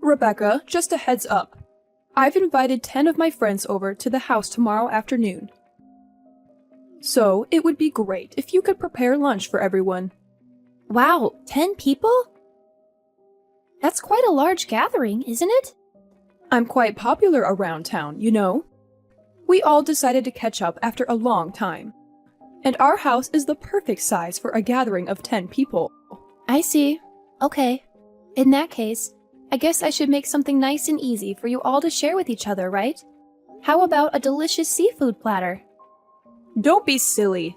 Rebecca, just a heads up. I've invited 10 of my friends over to the house tomorrow afternoon. So, it would be great if you could prepare lunch for everyone. Wow, 10 people? That's quite a large gathering, isn't it? I'm quite popular around town, you know. We all decided to catch up after a long time. And our house is the perfect size for a gathering of 10 people. I see. Okay. In that case, I guess I should make something nice and easy for you all to share with each other, right? How about a delicious seafood platter? Don't be silly.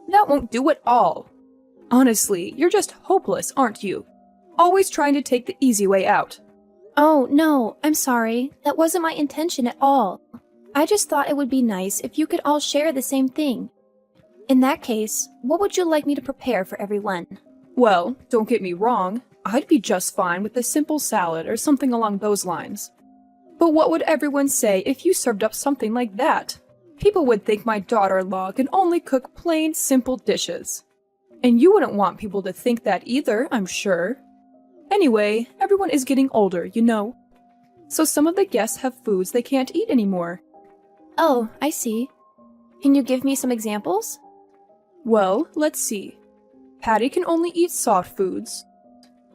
That won't do at all. Honestly, you're just hopeless, aren't you? Always trying to take the easy way out. Oh, no, I'm sorry. That wasn't my intention at all. I just thought it would be nice if you could all share the same thing. In that case, what would you like me to prepare for everyone? Well, don't get me wrong. I'd be just fine with a simple salad or something along those lines. But what would everyone say if you served up something like that? People would think my daughter-in-law can only cook plain, simple dishes. And you wouldn't want people to think that either, I'm sure. Anyway, everyone is getting older, you know. So some of the guests have foods they can't eat anymore. Oh, I see. Can you give me some examples? Well, let's see. Patty can only eat soft foods.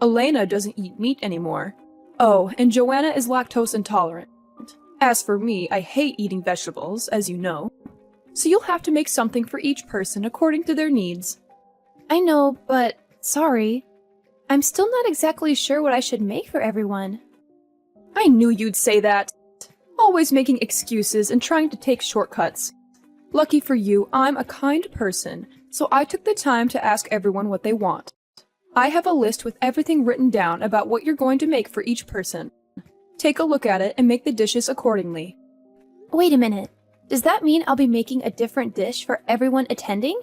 Elena doesn't eat meat anymore. Oh, and Joanna is lactose intolerant. As for me, I hate eating vegetables, as you know. So you'll have to make something for each person according to their needs. I know, but sorry. I'm still not exactly sure what I should make for everyone. I knew you'd say that. Always making excuses and trying to take shortcuts. Lucky for you, I'm a kind person, so I took the time to ask everyone what they want. I have a list with everything written down about what you're going to make for each person. Take a look at it and make the dishes accordingly. Wait a minute. Does that mean I'll be making a different dish for everyone attending?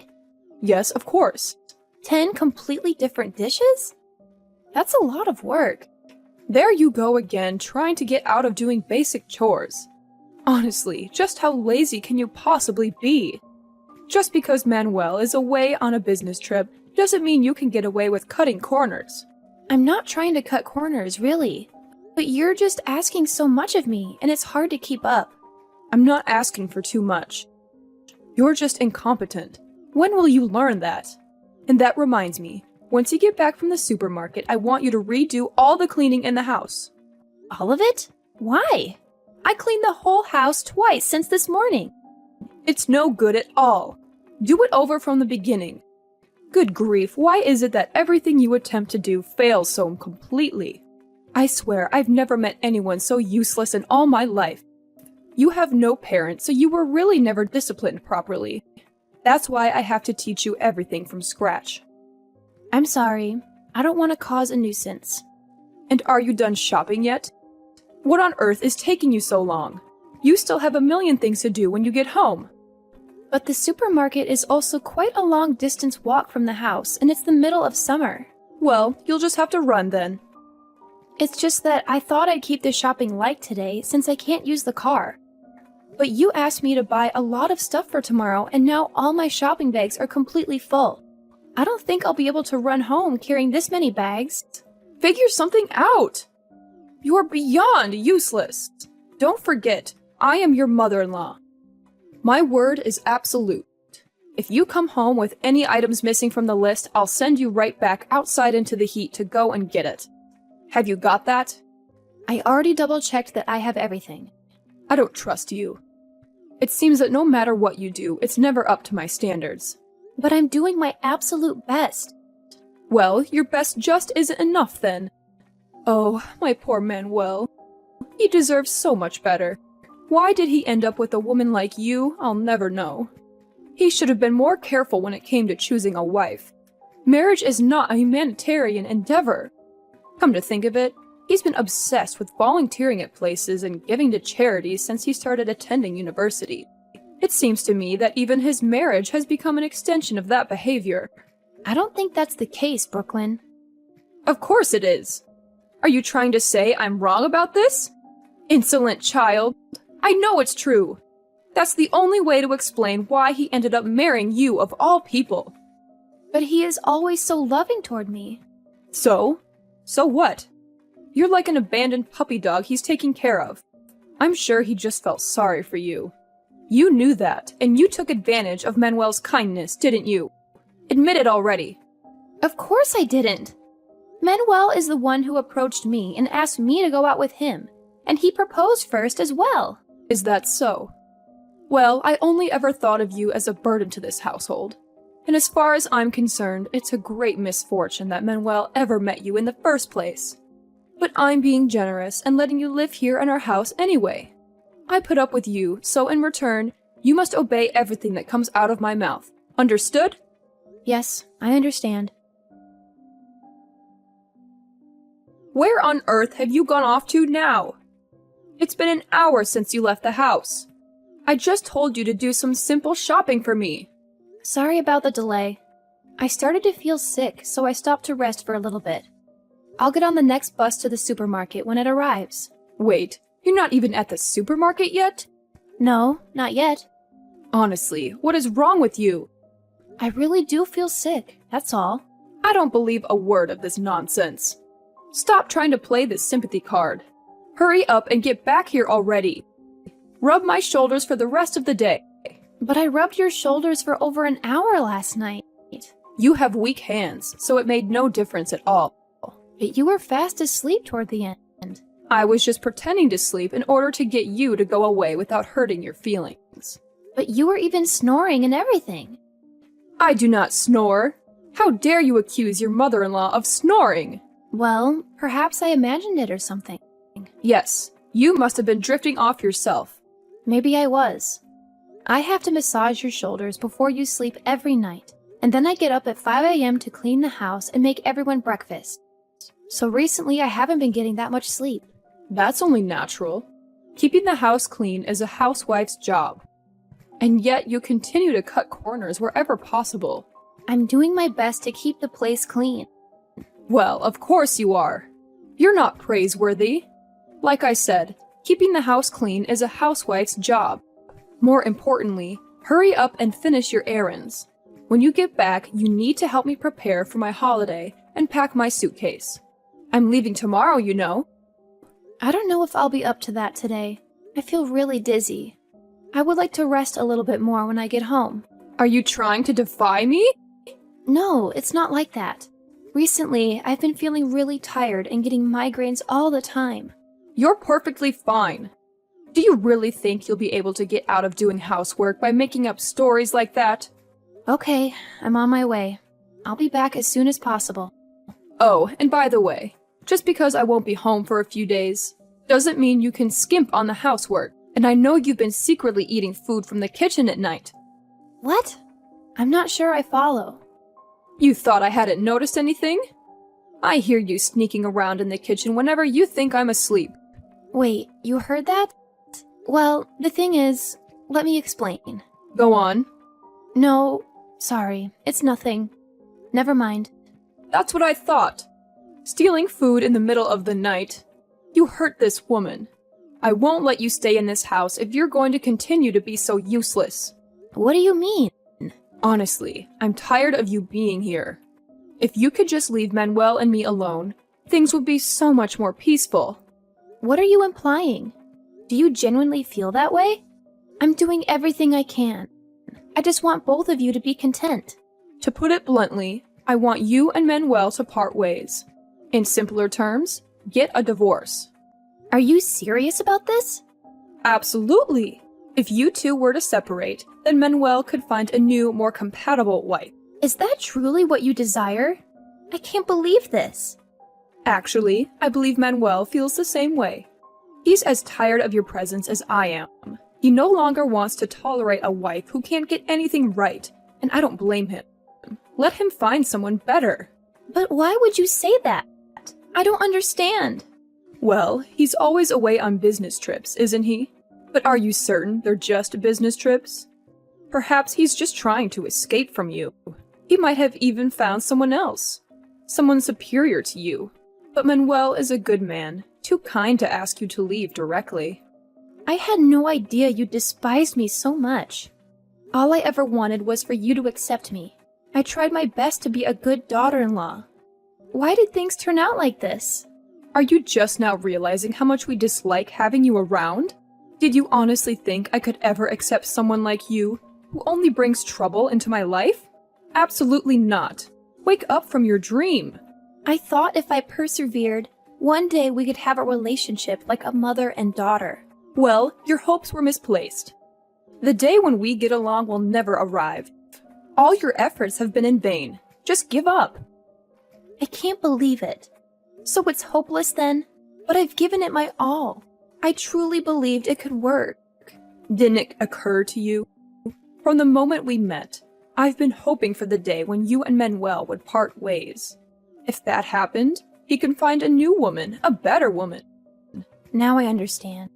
Yes, of course. 10 completely different dishes? That's a lot of work. There you go again, trying to get out of doing basic chores. Honestly, just how lazy can you possibly be? Just because Manuel is away on a business trip doesn't mean you can get away with cutting corners. I'm not trying to cut corners, really. But you're just asking so much of me, and it's hard to keep up. I'm not asking for too much. You're just incompetent. When will you learn that? And that reminds me, once you get back from the supermarket, I want you to redo all the cleaning in the house. All of it? Why? I cleaned the whole house twice since this morning. It's no good at all. Do it over from the beginning. Good grief, why is it that everything you attempt to do fails so completely? I swear, I've never met anyone so useless in all my life. You have no parents, so you were really never disciplined properly. That's why I have to teach you everything from scratch. I'm sorry. I don't want to cause a nuisance. And are you done shopping yet? What on earth is taking you so long? You still have a million things to do when you get home. But the supermarket is also quite a long distance walk from the house, and it's the middle of summer. Well, you'll just have to run then. It's just that I thought I'd keep the shopping light today since I can't use the car. But you asked me to buy a lot of stuff for tomorrow, and now all my shopping bags are completely full. I don't think I'll be able to run home carrying this many bags. Figure something out! You're beyond useless. Don't forget, I am your mother-in-law. My word is absolute. If you come home with any items missing from the list, I'll send you right back outside into the heat to go and get it. Have you got that? I already double-checked that I have everything. I don't trust you. It seems that no matter what you do, it's never up to my standards. But I'm doing my absolute best. Well, your best just isn't enough then. Oh, my poor Manuel. He deserves so much better. Why did he end up with a woman like you? I'll never know. He should have been more careful when it came to choosing a wife. Marriage is not a humanitarian endeavor. Come to think of it, he's been obsessed with volunteering at places and giving to charities since he started attending university. It seems to me that even his marriage has become an extension of that behavior. I don't think that's the case, Brooklyn. Of course it is. Are you trying to say I'm wrong about this? Insolent child. I know it's true. That's the only way to explain why he ended up marrying you of all people. But he is always so loving toward me. So? So what? You're like an abandoned puppy dog he's taking care of. I'm sure he just felt sorry for you. You knew that, and you took advantage of Manuel's kindness, didn't you? Admit it already. Of course I didn't. Manuel is the one who approached me and asked me to go out with him, and he proposed first as well. Is that so? Well, I only ever thought of you as a burden to this household. And as far as I'm concerned, it's a great misfortune that Manuel ever met you in the first place. But I'm being generous and letting you live here in our house anyway. I put up with you, so in return, you must obey everything that comes out of my mouth. Understood? Yes, I understand. Where on earth have you gone off to now? It's been an hour since you left the house. I just told you to do some simple shopping for me. Sorry about the delay. I started to feel sick, so I stopped to rest for a little bit. I'll get on the next bus to the supermarket when it arrives. Wait, you're not even at the supermarket yet? No, not yet. Honestly, what is wrong with you? I really do feel sick, that's all. I don't believe a word of this nonsense. Stop trying to play this sympathy card. Hurry up and get back here already. Rub my shoulders for the rest of the day. But I rubbed your shoulders for over an hour last night. You have weak hands, so it made no difference at all. But you were fast asleep toward the end. I was just pretending to sleep in order to get you to go away without hurting your feelings. But you were even snoring and everything. I do not snore. How dare you accuse your mother-in-law of snoring? Well, perhaps I imagined it or something. Yes, you must have been drifting off yourself. Maybe I was. I have to massage your shoulders before you sleep every night, and then I get up at 5 a.m. to clean the house and make everyone breakfast. So recently I haven't been getting that much sleep. That's only natural. Keeping the house clean is a housewife's job. And yet you continue to cut corners wherever possible. I'm doing my best to keep the place clean. Well, of course you are. You're not praiseworthy. Like I said, keeping the house clean is a housewife's job. More importantly, hurry up and finish your errands. When you get back, you need to help me prepare for my holiday and pack my suitcase. I'm leaving tomorrow, you know. I don't know if I'll be up to that today. I feel really dizzy. I would like to rest a little bit more when I get home. Are you trying to defy me? No, it's not like that. Recently, I've been feeling really tired and getting migraines all the time. You're perfectly fine. Do you really think you'll be able to get out of doing housework by making up stories like that? Okay, I'm on my way. I'll be back as soon as possible. Oh, and by the way, just because I won't be home for a few days doesn't mean you can skimp on the housework, and I know you've been secretly eating food from the kitchen at night. What? I'm not sure I follow. You thought I hadn't noticed anything? I hear you sneaking around in the kitchen whenever you think I'm asleep. Wait, you heard that? Well, the thing is, let me explain. Go on. No, sorry, it's nothing. Never mind. That's what I thought. Stealing food in the middle of the night. You hurt this woman. I won't let you stay in this house if you're going to continue to be so useless. What do you mean? Honestly, I'm tired of you being here. If you could just leave Manuel and me alone, things would be so much more peaceful. What are you implying? Do you genuinely feel that way? I'm doing everything I can. I just want both of you to be content. To put it bluntly, I want you and Manuel to part ways. In simpler terms, get a divorce. Are you serious about this? Absolutely. If you two were to separate, then Manuel could find a new, more compatible wife. Is that truly what you desire? I can't believe this. Actually, I believe Manuel feels the same way. He's as tired of your presence as I am. He no longer wants to tolerate a wife who can't get anything right, and I don't blame him. Let him find someone better. But why would you say that? I don't understand. Well, he's always away on business trips, isn't he? But are you certain they're just business trips? Perhaps he's just trying to escape from you. He might have even found someone else. Someone superior to you. But Manuel is a good man, too kind to ask you to leave directly. I had no idea you despised me so much. All I ever wanted was for you to accept me. I tried my best to be a good daughter-in-law. Why did things turn out like this? Are you just now realizing how much we dislike having you around? Did you honestly think I could ever accept someone like you, who only brings trouble into my life? Absolutely not. Wake up from your dream. I thought if I persevered, one day we could have a relationship like a mother and daughter. Well, your hopes were misplaced. The day when we get along will never arrive. All your efforts have been in vain. Just give up. I can't believe it. So it's hopeless then? But I've given it my all. I truly believed it could work. Didn't it occur to you? From the moment we met, I've been hoping for the day when you and Manuel would part ways. If that happened, he can find a new woman, a better woman. Now I understand.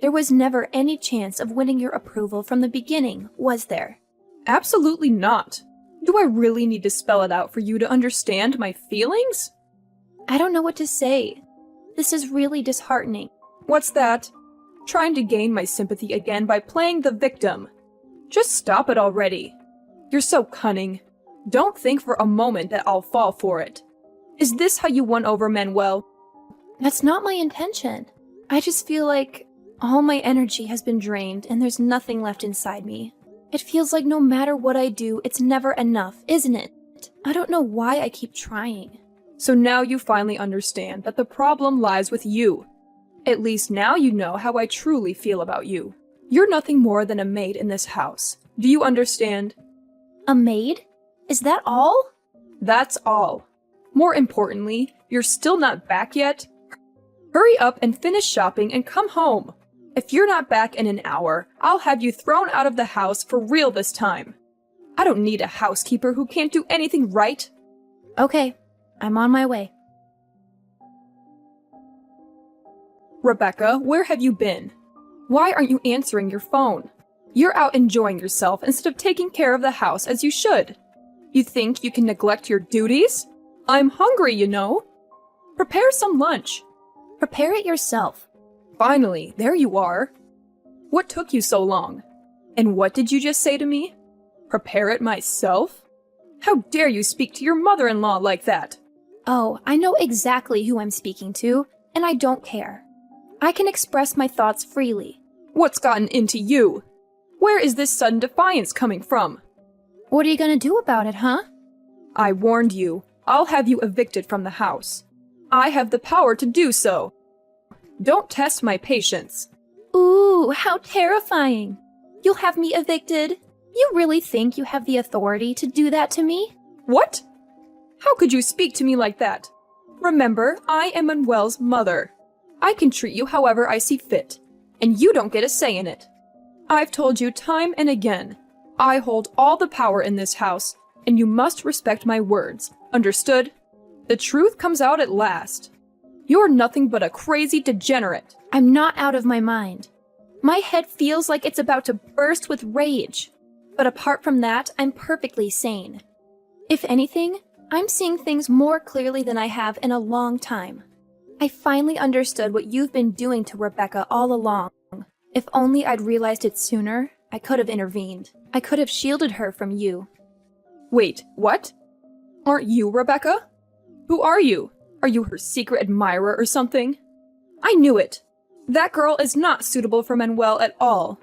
There was never any chance of winning your approval from the beginning, was there? Absolutely not. Do I really need to spell it out for you to understand my feelings? I don't know what to say. This is really disheartening. What's that? Trying to gain my sympathy again by playing the victim. Just stop it already. You're so cunning. Don't think for a moment that I'll fall for it. Is this how you won over Manuel? That's not my intention. I just feel like all my energy has been drained and there's nothing left inside me. It feels like no matter what I do, it's never enough, isn't it? I don't know why I keep trying. So now you finally understand that the problem lies with you. At least now you know how I truly feel about you. You're nothing more than a maid in this house. Do you understand? A maid? Is that all? That's all. More importantly, you're still not back yet. Hurry up and finish shopping and come home. If you're not back in an hour, I'll have you thrown out of the house for real this time. I don't need a housekeeper who can't do anything right. Okay, I'm on my way. Rebecca, where have you been? Why aren't you answering your phone? You're out enjoying yourself instead of taking care of the house as you should. You think you can neglect your duties? I'm hungry, you know. Prepare some lunch. Prepare it yourself. Finally, there you are. What took you so long? And what did you just say to me? Prepare it myself? How dare you speak to your mother-in-law like that? Oh, I know exactly who I'm speaking to, and I don't care. I can express my thoughts freely. What's gotten into you? Where is this sudden defiance coming from? What are you gonna do about it, huh? I warned you. I'll have you evicted from the house. I have the power to do so. Don't test my patience. Ooh, how terrifying. You'll have me evicted? You really think you have the authority to do that to me? What? How could you speak to me like that? Remember, I am Manuel's mother. I can treat you however I see fit, and you don't get a say in it. I've told you time and again, I hold all the power in this house, and you must respect my words. Understood? The truth comes out at last. You're nothing but a crazy degenerate. I'm not out of my mind. My head feels like it's about to burst with rage. But apart from that, I'm perfectly sane. If anything, I'm seeing things more clearly than I have in a long time. I finally understood what you've been doing to Rebecca all along. If only I'd realized it sooner, I could have intervened. I could have shielded her from you. Wait, what? Aren't you Rebecca? Who are you? Are you her secret admirer or something? I knew it. That girl is not suitable for Manuel at all.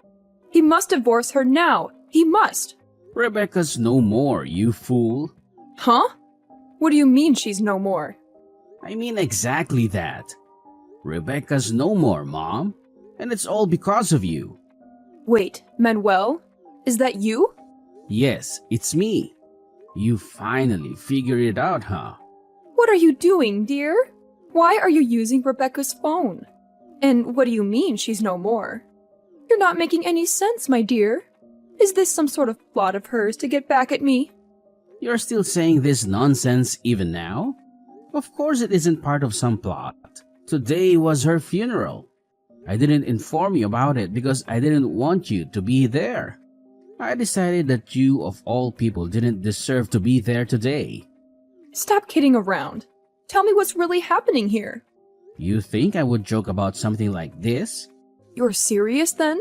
He must divorce her now. He must. Rebecca's no more, you fool. Huh? What do you mean she's no more? I mean exactly that. Rebecca's no more, Mom. And it's all because of you. Wait, Manuel? Is that you? Yes, it's me. You finally figured it out, huh? What are you doing, dear? Why are you using Rebecca's phone? And what do you mean she's no more? You're not making any sense, my dear. Is this some sort of plot of hers to get back at me? You're still saying this nonsense even now? Of course it isn't part of some plot. Today was her funeral. I didn't inform you about it because I didn't want you to be there. I decided that you, of all people, didn't deserve to be there today. Stop kidding around. Tell me what's really happening here. You think I would joke about something like this? You're serious then?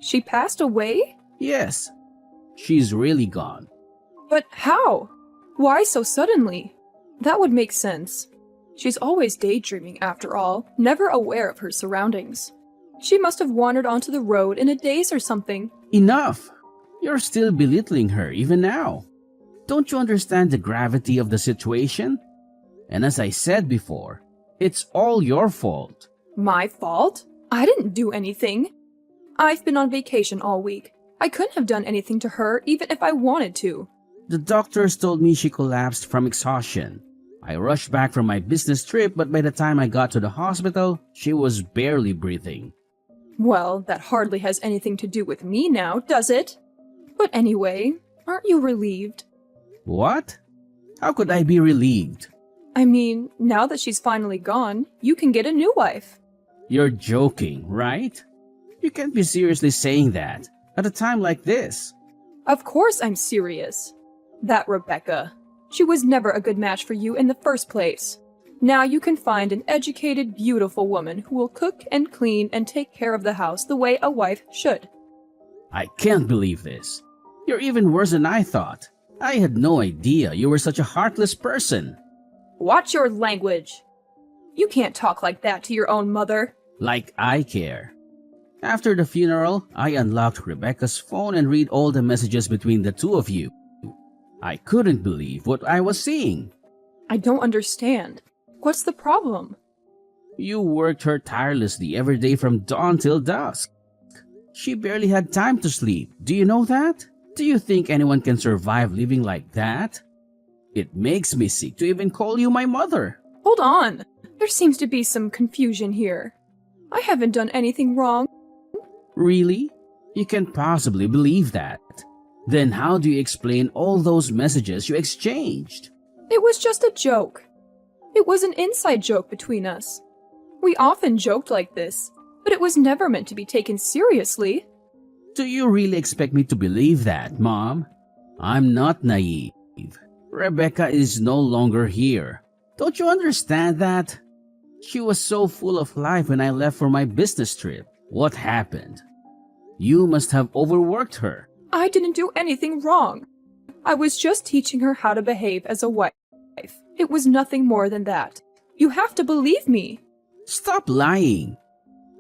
She passed away? Yes. She's really gone. But how? Why so suddenly? That would make sense. She's always daydreaming after all, never aware of her surroundings. She must have wandered onto the road in a daze or something. Enough! You're still belittling her even now. Don't you understand the gravity of the situation? And as I said before, it's all your fault. My fault? I didn't do anything. I've been on vacation all week. I couldn't have done anything to her even if I wanted to. The doctors told me she collapsed from exhaustion. I rushed back from my business trip, but by the time I got to the hospital, she was barely breathing. Well, that hardly has anything to do with me now, does it? But anyway, aren't you relieved? What? How could I be relieved? I mean, now that she's finally gone, you can get a new wife. You're joking, right? You can't be seriously saying that at a time like this. Of course I'm serious. That Rebecca. She was never a good match for you in the first place. Now you can find an educated, beautiful woman who will cook and clean and take care of the house the way a wife should. I can't believe this. You're even worse than I thought. I had no idea you were such a heartless person. Watch your language. You can't talk like that to your own mother. Like I care. After the funeral, I unlocked Rebecca's phone and read all the messages between the two of you. I couldn't believe what I was seeing. I don't understand. What's the problem? You worked her tirelessly every day from dawn till dusk. She barely had time to sleep. Do you know that? Do you think anyone can survive living like that? It makes me sick to even call you my mother. Hold on. There seems to be some confusion here. I haven't done anything wrong. Really? You can't possibly believe that. Then how do you explain all those messages you exchanged? It was just a joke. It was an inside joke between us. We often joked like this, but it was never meant to be taken seriously. Do you really expect me to believe that, Mom? I'm not naive. Rebecca is no longer here. Don't you understand that? She was so full of life when I left for my business trip. What happened? You must have overworked her. I didn't do anything wrong. I was just teaching her how to behave as a wife. It was nothing more than that. You have to believe me. Stop lying.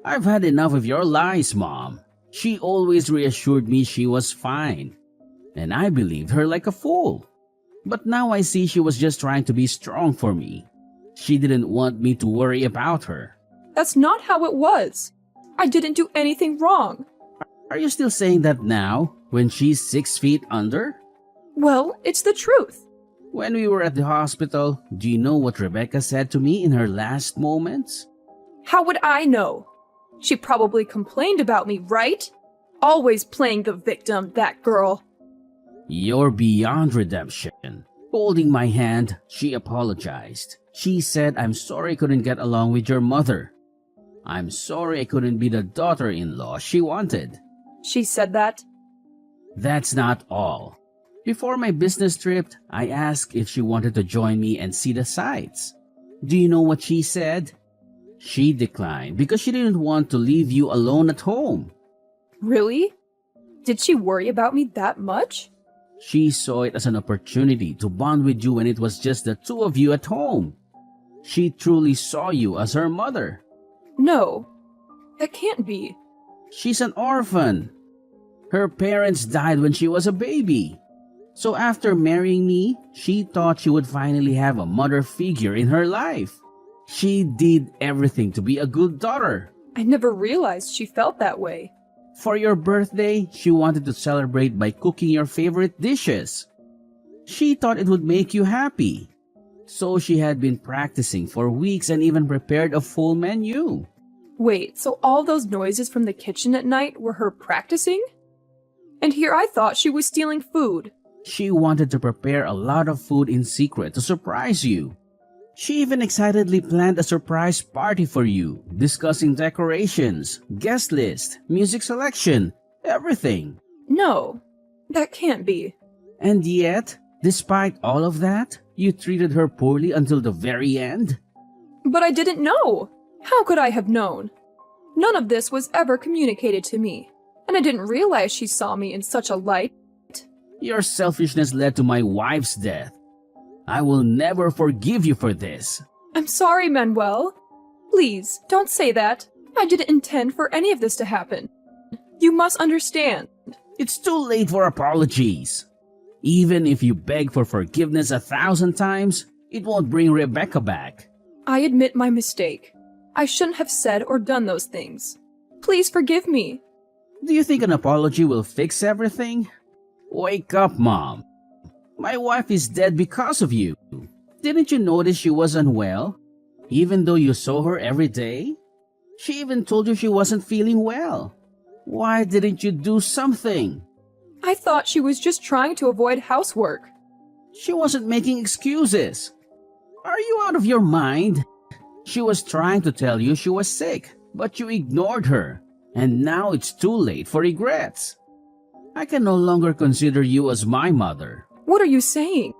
I've had enough of your lies, Mom. She always reassured me she was fine, and I believed her like a fool. But now I see she was just trying to be strong for me. She didn't want me to worry about her. That's not how it was. I didn't do anything wrong. Are you still saying that now, when she's 6 feet under? Well, it's the truth. When we were at the hospital, do you know what Rebecca said to me in her last moments? How would I know? She probably complained about me, right? Always playing the victim, that girl. You're beyond redemption. Holding my hand, she apologized. She said, I'm sorry I couldn't get along with your mother. I'm sorry I couldn't be the daughter-in-law she wanted. She said that? That's not all. Before my business trip, I asked if she wanted to join me and see the sights. Do you know what she said? She declined because she didn't want to leave you alone at home. Really? Did she worry about me that much? She saw it as an opportunity to bond with you when it was just the two of you at home. She truly saw you as her mother. No, that can't be. She's an orphan. Her parents died when she was a baby. So after marrying me, she thought she would finally have a mother figure in her life. She did everything to be a good daughter. I never realized she felt that way. For your birthday, she wanted to celebrate by cooking your favorite dishes. She thought it would make you happy. So she had been practicing for weeks and even prepared a full menu. Wait, so all those noises from the kitchen at night were her practicing? And here I thought she was stealing food. She wanted to prepare a lot of food in secret to surprise you. She even excitedly planned a surprise party for you, discussing decorations, guest list, music selection, everything. No, that can't be. And yet, despite all of that, you treated her poorly until the very end? But I didn't know. How could I have known? None of this was ever communicated to me, and I didn't realize she saw me in such a light. Your selfishness led to my wife's death. I will never forgive you for this. I'm sorry, Manuel. Please, don't say that. I didn't intend for any of this to happen. You must understand. It's too late for apologies. Even if you beg for forgiveness 1,000 times, it won't bring Rebecca back. I admit my mistake. I shouldn't have said or done those things. Please forgive me. Do you think an apology will fix everything? Wake up, Mom. My wife is dead because of you. Didn't you notice she was unwell, even though you saw her every day? She even told you she wasn't feeling well. Why didn't you do something? I thought she was just trying to avoid housework. She wasn't making excuses. Are you out of your mind? She was trying to tell you she was sick, but you ignored her, and now it's too late for regrets. I can no longer consider you as my mother. What are you saying?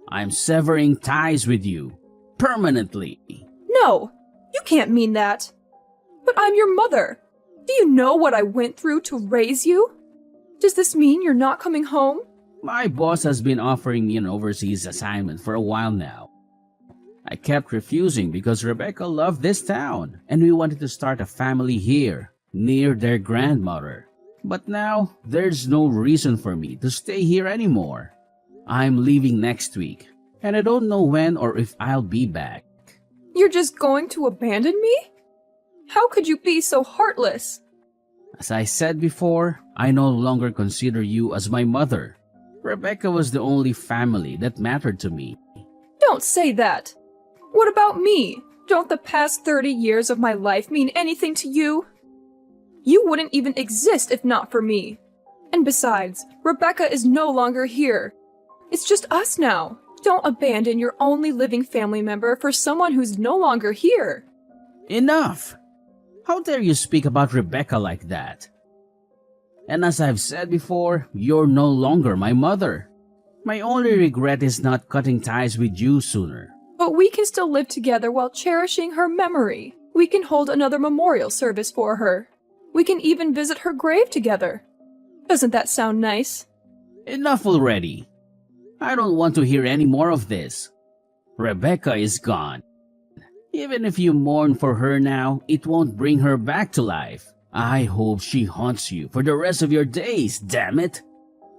I'm severing ties with you, permanently. No, you can't mean that. But I'm your mother. Do you know what I went through to raise you? Does this mean you're not coming home? My boss has been offering me an overseas assignment for a while now. I kept refusing because Rebecca loved this town and we wanted to start a family here, near their grandmother. But now, there's no reason for me to stay here anymore. I'm leaving next week, and I don't know when or if I'll be back. You're just going to abandon me? How could you be so heartless? As I said before, I no longer consider you as my mother. Rebecca was the only family that mattered to me. Don't say that. What about me? Don't the past 30 years of my life mean anything to you? You wouldn't even exist if not for me. And besides, Rebecca is no longer here. It's just us now. Don't abandon your only living family member for someone who's no longer here. Enough! How dare you speak about Rebecca like that? And as I've said before, you're no longer my mother. My only regret is not cutting ties with you sooner. But we can still live together while cherishing her memory. We can hold another memorial service for her. We can even visit her grave together. Doesn't that sound nice? Enough already. I don't want to hear any more of this. Rebecca is gone. Even if you mourn for her now, it won't bring her back to life. I hope she haunts you for the rest of your days, damn it.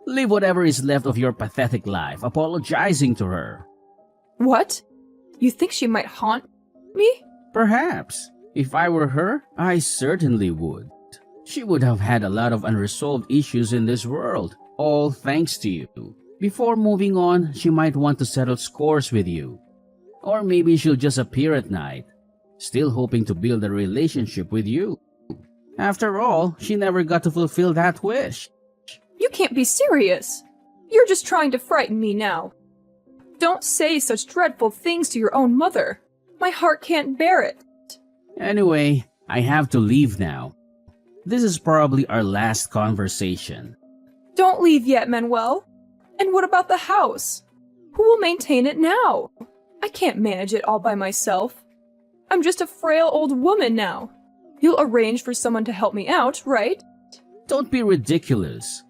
Live whatever is left of your pathetic life apologizing to her. What? You think she might haunt me? Perhaps. If I were her, I certainly would. She would have had a lot of unresolved issues in this world, all thanks to you. Before moving on, she might want to settle scores with you. Or maybe she'll just appear at night, still hoping to build a relationship with you. After all, she never got to fulfill that wish. You can't be serious. You're just trying to frighten me now. Don't say such dreadful things to your own mother. My heart can't bear it. Anyway, I have to leave now. This is probably our last conversation. Don't leave yet, Manuel. And what about the house? Who will maintain it now? I can't manage it all by myself. I'm just a frail old woman now. You'll arrange for someone to help me out, right? Don't be ridiculous.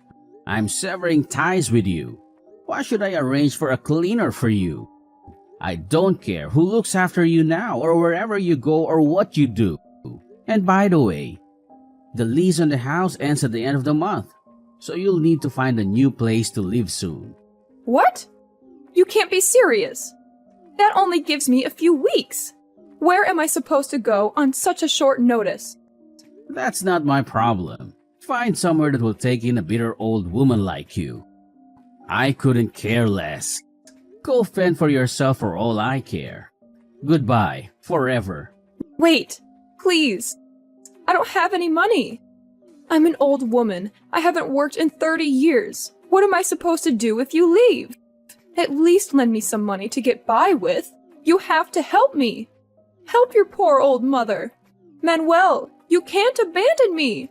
I'm severing ties with you. Why should I arrange for a cleaner for you? I don't care who looks after you now or wherever you go or what you do. And by the way, the lease on the house ends at the end of the month, so you'll need to find a new place to live soon. What? You can't be serious. That only gives me a few weeks. Where am I supposed to go on such a short notice? That's not my problem. Find somewhere that will take in a bitter old woman like you. I couldn't care less. Go fend for yourself for all I care. Goodbye, forever. Wait, please. I don't have any money. I'm an old woman. I haven't worked in 30 years. What am I supposed to do if you leave? At least lend me some money to get by with. You have to help me. Help your poor old mother. Manuel, you can't abandon me.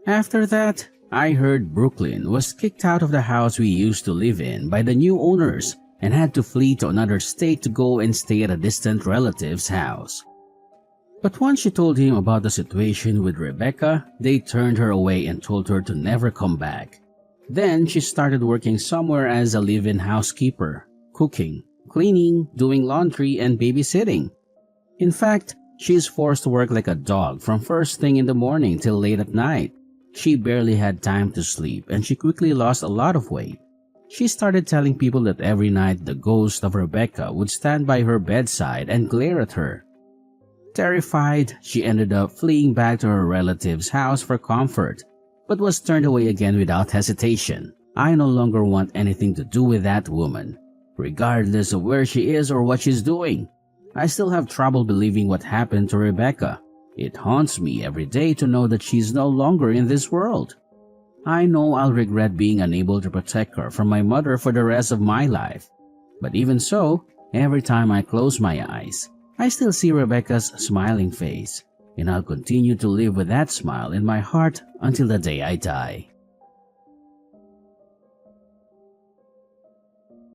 After that, I heard Brooklyn was kicked out of the house we used to live in by the new owners and had to flee to another state to go and stay at a distant relative's house. But once she told him about the situation with Rebecca, they turned her away and told her to never come back. Then she started working somewhere as a live-in housekeeper, cooking, cleaning, doing laundry, and babysitting. In fact, she is forced to work like a dog from first thing in the morning till late at night. She barely had time to sleep and she quickly lost a lot of weight. She started telling people that every night the ghost of Rebecca would stand by her bedside and glare at her. Terrified, she ended up fleeing back to her relative's house for comfort, but was turned away again without hesitation. I no longer want anything to do with that woman, regardless of where she is or what she's doing. I still have trouble believing what happened to Rebecca. It haunts me every day to know that she's no longer in this world. I know I'll regret being unable to protect her from my mother for the rest of my life. But even so, every time I close my eyes, I still see Rebecca's smiling face, and I'll continue to live with that smile in my heart until the day I die.